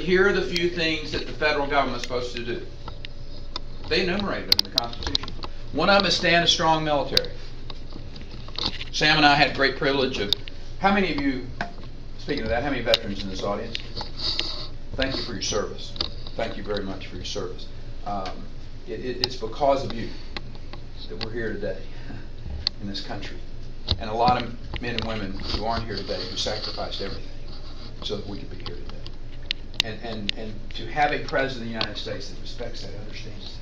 here are the few things that the federal government is supposed to do. They enumerated them in the Constitution. One of them is stand a strong military. Sam and I had great privilege of, how many of you, speaking of that, how many veterans in this audience? Thank you for your service. Thank you very much for your service. It's because of you that we're here today in this country. And a lot of men and women who aren't here today who sacrificed everything so that we could be here today. And to have a president of the United States that respects that, understands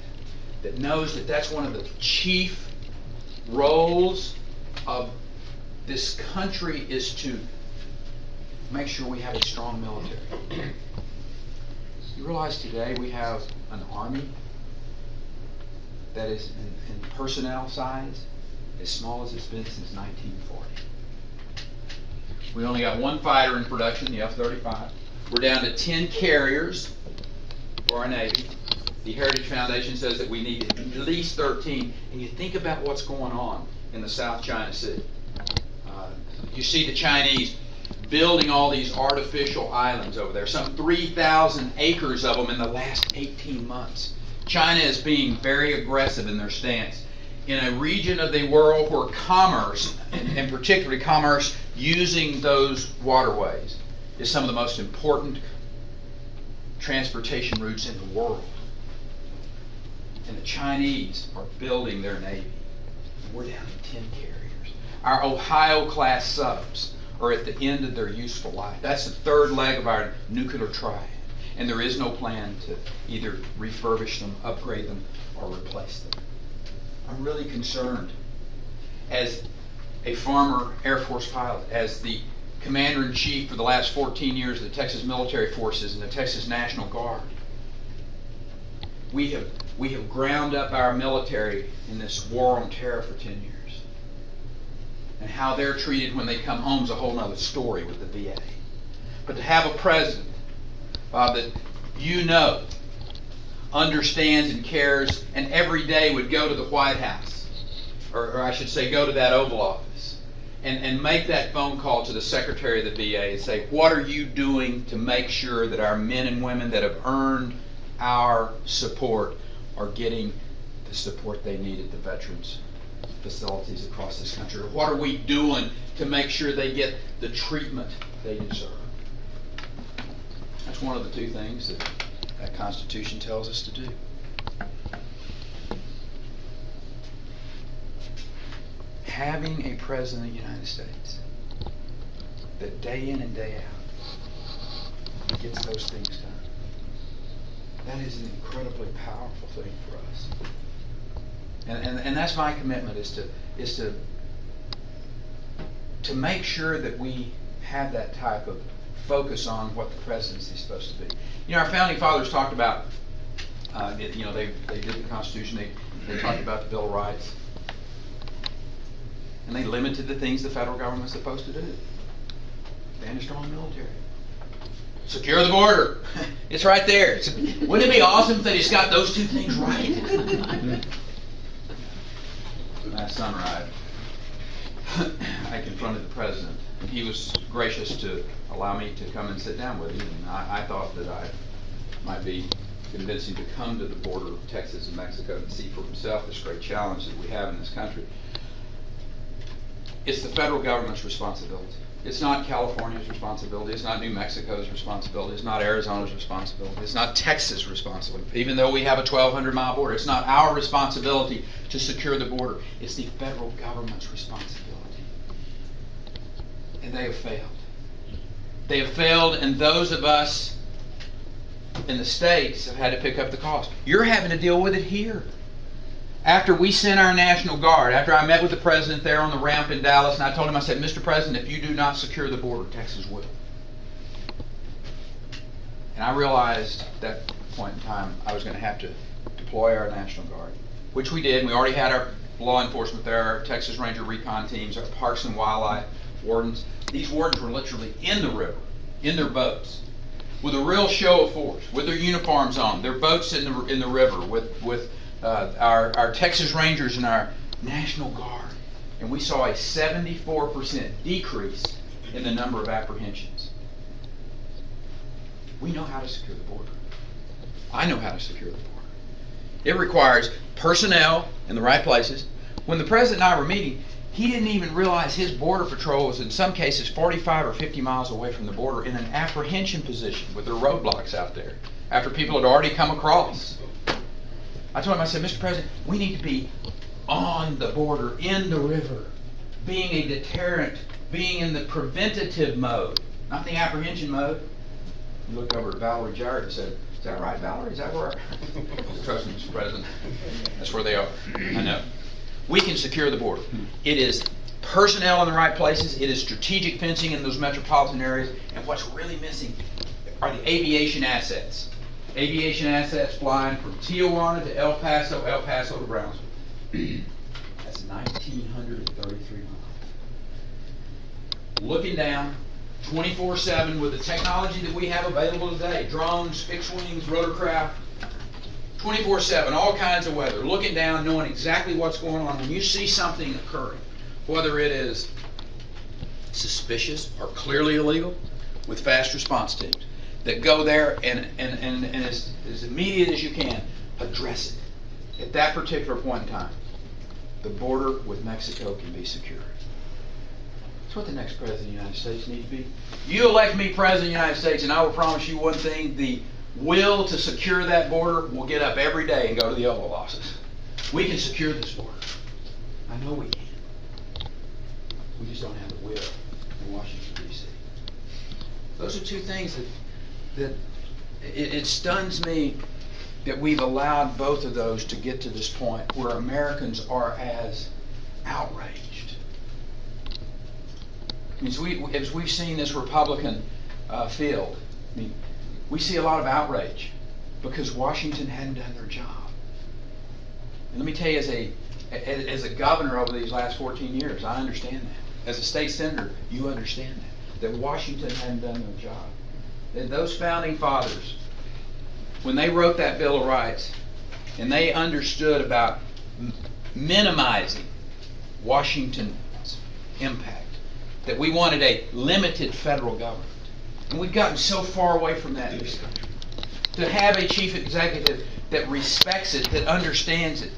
that knows that that's one of the chief roles of this country is to make sure we have a strong military. You realize today we have an army that is in personnel size as small as it's been since 1940. We only got one fighter in production, the F-35. We're down to 10 carriers for our Navy. The Heritage Foundation says that we need at least 13. And you think about what's going on in the South China Sea. You see the Chinese building all these artificial islands over there, some 3,000 acres of them in the last 18 months. China is being very aggressive in their stance in a region of the world where commerce, and particularly commerce using those waterways, is some of the most important transportation routes in the world. And the Chinese are building their Navy. We're down to 10 carriers. Our Ohio-class subs are at the end of their useful life. That's the third leg of our nuclear triad. And there is no plan to either refurbish them, upgrade them, or replace them. I'm really concerned as a former Air Force pilot, as the Commander-in-Chief for the last 14 years of the Texas Military Forces and the Texas National Guard. We have ground up our military in this war on terror for 10 years. And how they're treated when they come home is a whole other story with the VA. But to have a president, Bob, that you know understands and cares and every day would go to the White House, or I should say go to that Oval Office, and make that phone call to the Secretary of the VA and say, what are you doing to make sure that our men and women that have earned our support are getting the support they need at the veterans facilities across this country? Or what are we doing to make sure they get the treatment they deserve? That's one of the two things that that Constitution tells us to do. Having a president of the United States that day in and day out gets those things done, that is an incredibly powerful thing for us. And that's my commitment, is to make sure that we have that type of focus on what the presidency is supposed to be. You know, our founding fathers talked about, they did the Constitution, they talked about the Bill of Rights, and they limited the things the federal government is supposed to do. Stand a strong military. Secure the border. It's right there. Wouldn't it be awesome if they just got those two things right? Last summer I confronted the president, and he was gracious to allow me to come and sit down with him. And I thought that I might be convince him to come to the border of Texas and Mexico and see for himself this great challenge that we have in this country. It's the federal government's responsibility. It's not California's responsibility. It's not New Mexico's responsibility. It's not Arizona's responsibility. It's not Texas' responsibility. Even though we have a 1,200-mile border, it's not our responsibility to secure the border. It's the federal government's responsibility. And they have failed. They have failed, and those of us in the states have had to pick up the cost. You're having to deal with it here. After we sent our National Guard, after I met with the president there on the ramp in Dallas, and I told him, I said, Mr. President, if you do not secure the border, Texas will. And I realized at that point in time I was going to have to deploy our National Guard, which we did. We already had our law enforcement there, our Texas Ranger recon teams, our Parks and Wildlife wardens. These wardens were literally in the river, in their boats, with a real show of force, with their uniforms on, their boats in the river, with our Texas Rangers and our National Guard. And we saw a 74% decrease in the number of apprehensions. We know how to secure the border. I know how to secure the border. It requires personnel in the right places. When the President and I were meeting, he didn't even realize his border patrol was in some cases 45 or 50 miles away from the border in an apprehension position with their roadblocks out there after people had already come across. I told him, I said, Mr. President, we need to be on the border, in the river, being a deterrent, being in the preventative mode, not the apprehension mode. He looked over at Valerie Jarrett and said, is that right, Valerie? Is that where? Trust me, Mr. President. That's where they are. I know. We can secure the border. It is personnel in the right places. It is strategic fencing in those metropolitan areas. And what's really missing are the aviation assets. Aviation assets flying from Tijuana to El Paso to Brownsville. That's 1,933 miles. Looking down 24/7 with the technology that we have available today, drones, fixed wings, rotorcraft, 24/7, all kinds of weather, looking down, knowing exactly what's going on. When you see something occurring, whether it is suspicious or clearly illegal, with fast response teams that go there and as immediate as you can, address it at that particular point in time. The border with Mexico can be secured. That's what the next President of the United States needs to be. You elect me President of the United States, and I will promise you one thing, the will to secure that border will get up every day and go to the Oval Office. We can secure this border. I know we can. We just don't have the will in Washington, D.C. Those are two things that it stuns me that we've allowed both of those to get to this point where Americans are as outraged. As we've seen this Republican field, I mean, we see a lot of outrage because Washington hadn't done their job. And let me tell you, as a governor over these last 14 years, I understand that. As a state senator, you understand that Washington hadn't done their job. That those founding fathers, when they wrote that Bill of Rights, and they understood about minimizing Washington's impact, that we wanted a limited federal government. And we've gotten so far away from that in this country. To have a chief executive that respects it, that understands it.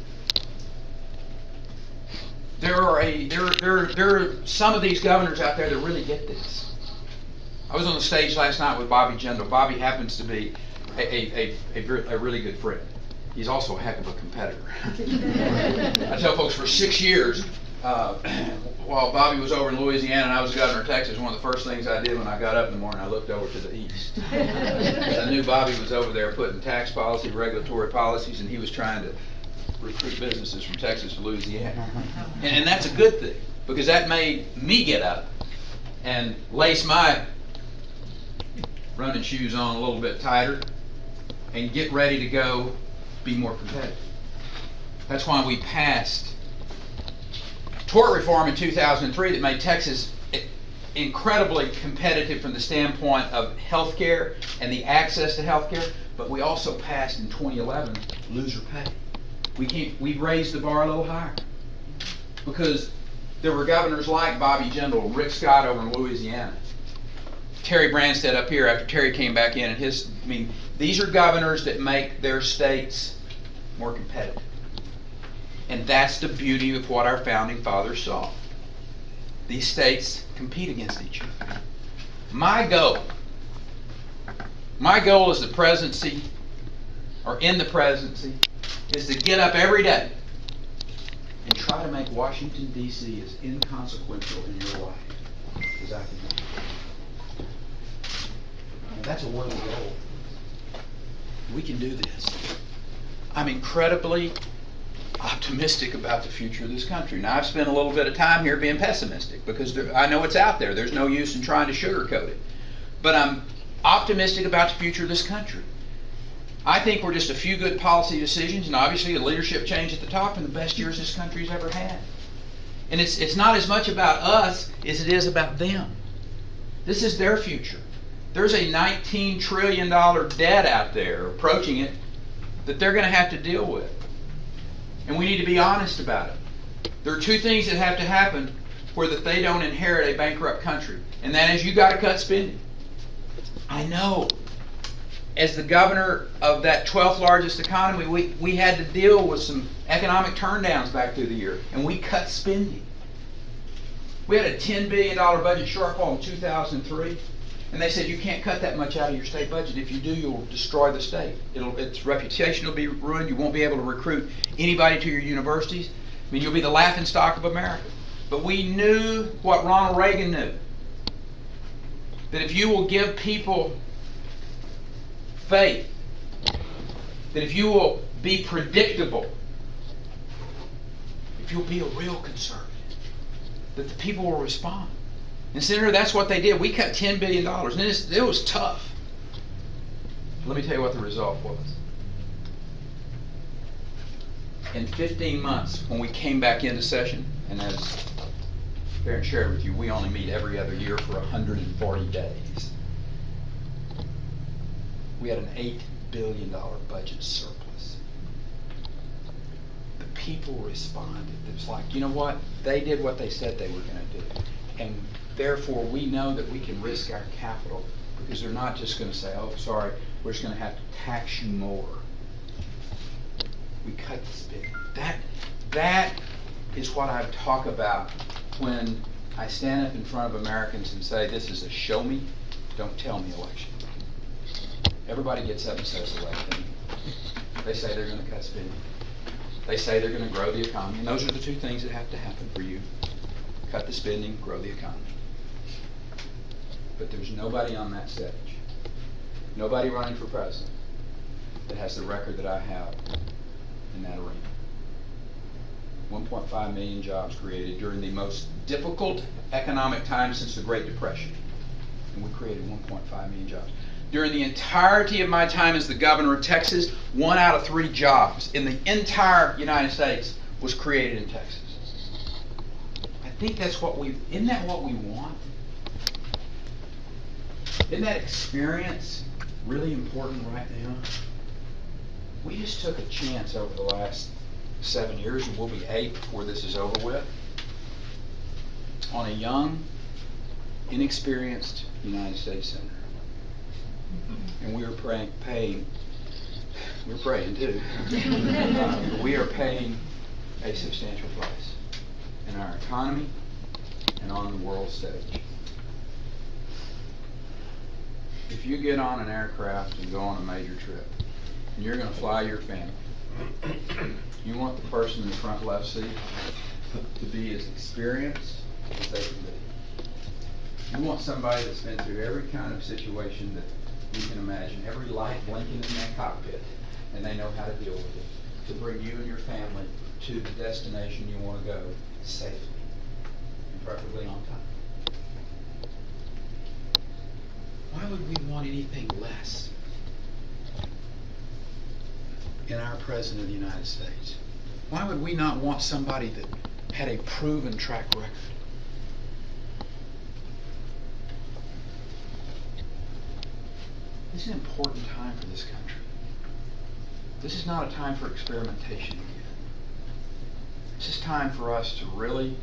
There are some of these governors out there that really get this. I was on the stage last night with Bobby Jindal. Bobby happens to be a really good friend. He's also a heck of a competitor. I tell folks, for 6 years, while Bobby was over in Louisiana and I was governor of Texas, one of the first things I did when I got up in the morning, I looked over to the east. I knew Bobby was over there putting tax policy, regulatory policies, and he was trying to recruit businesses from Texas to Louisiana. And that's a good thing, because that made me get up and lace my running shoes on a little bit tighter and get ready to go be more competitive. That's why we passed tort reform in 2003 that made Texas incredibly competitive from the standpoint of health care and the access to health care, but we also passed in 2011 loser pay. We raised the bar a little higher because there were governors like Bobby Jindal, Rick Scott over in Louisiana, Terry Branstad up here after Terry came back in, and these are governors that make their states more competitive. And that's the beauty of what our founding fathers saw. These states compete against each other. My goal as the presidency, or in the presidency, is to get up every day and try to make Washington, D.C. as inconsequential in your life as I can make it. And that's a worthy goal. We can do this. I'm incredibly optimistic about the future of this country. Now, I've spent a little bit of time here being pessimistic because I know it's out there. There's no use in trying to sugarcoat it. But I'm optimistic about the future of this country. I think we're just a few good policy decisions and obviously a leadership change at the top and the best years this country's ever had. And it's not as much about us as it is about them. This is their future. There's a $19 trillion debt out there approaching it that they're going to have to deal with. And we need to be honest about it. There are two things that have to happen where that they don't inherit a bankrupt country. And that is, you got to cut spending. I know as the governor of that 12th largest economy, we had to deal with some economic turndowns back through the year, and we cut spending. We had a $10 billion budget shortfall in 2003, and they said you can't cut that much out of your state budget. If you do, you'll destroy the state. Its reputation will be ruined. You won't be able to recruit anybody to your universities. I mean, you'll be the laughingstock of America. But we knew what Ronald Reagan knew, that if you will give people faith, that if you will be predictable, if you'll be a real conservative, that the people will respond. And Senator, that's what they did. We cut $10 billion, and it was tough. Let me tell you what the result was. In 15 months, when we came back into session, and as Barron shared with you, we only meet every other year for 140 days. We had an $8 billion budget surplus. The people responded. It was like, you know what? They did what they said they were going to do. And therefore, we know that we can risk our capital because they're not just going to say, oh, sorry, we're just going to have to tax you more. We cut the spending. That is what I talk about when I stand up in front of Americans and say, this is a show me, don't tell me election. Everybody gets up and says the right thing. They say they're going to cut spending. They say they're going to grow the economy. And those are the two things that have to happen for you. Cut the spending, grow the economy. But there's nobody on that stage, nobody running for president, that has the record that I have in that arena. 1.5 million jobs created during the most difficult economic time since the Great Depression. And we created 1.5 million jobs. During the entirety of my time as the governor of Texas, 1 out of 3 jobs in the entire United States was created in Texas. I think that's what isn't that what we want? Isn't that experience really important right now? We just took a chance over the last 7 years, and we'll be 8 before this is over with, on a young, inexperienced United States senator. And we are paying, we're praying too, but we are paying a substantial price in our economy and on the world stage. If you get on an aircraft and go on a major trip, and you're going to fly your family, you want the person in the front left seat to be as experienced as they can be. You want somebody that's been through every kind of situation that you can imagine, every light blinking in that cockpit, and they know how to deal with it, to bring you and your family to the destination you want to go safely and preferably on time. Why would we want anything less in our President of the United States? Why would we not want somebody that had a proven track record? This is an important time for this country. This is not a time for experimentation again. This is time for us to really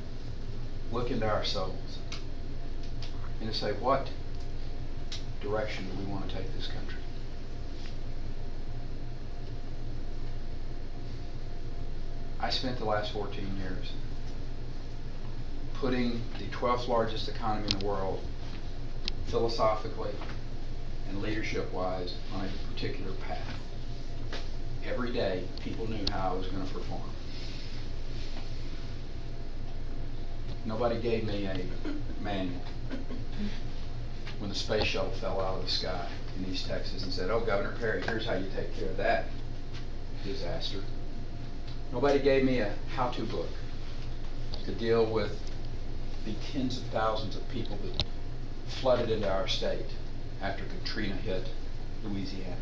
look into our souls and to say, what direction do we want to take this country? I spent the last 14 years putting the 12th largest economy in the world, philosophically and leadership-wise, on a particular path. Every day, people knew how I was going to perform. Nobody gave me a manual when the space shuttle fell out of the sky in East Texas and said, oh, Governor Perry, here's how you take care of that disaster. Nobody gave me a how-to book to deal with the tens of thousands of people that flooded into our state after Katrina hit Louisiana.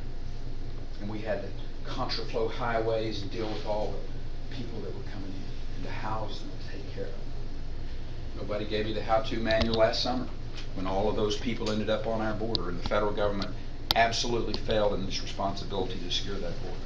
And we had to contraflow highways and deal with all the people that were coming in and to house them and take care of them. Nobody gave me the how-to manual last summer when all of those people ended up on our border and the federal government absolutely failed in its responsibility to secure that border.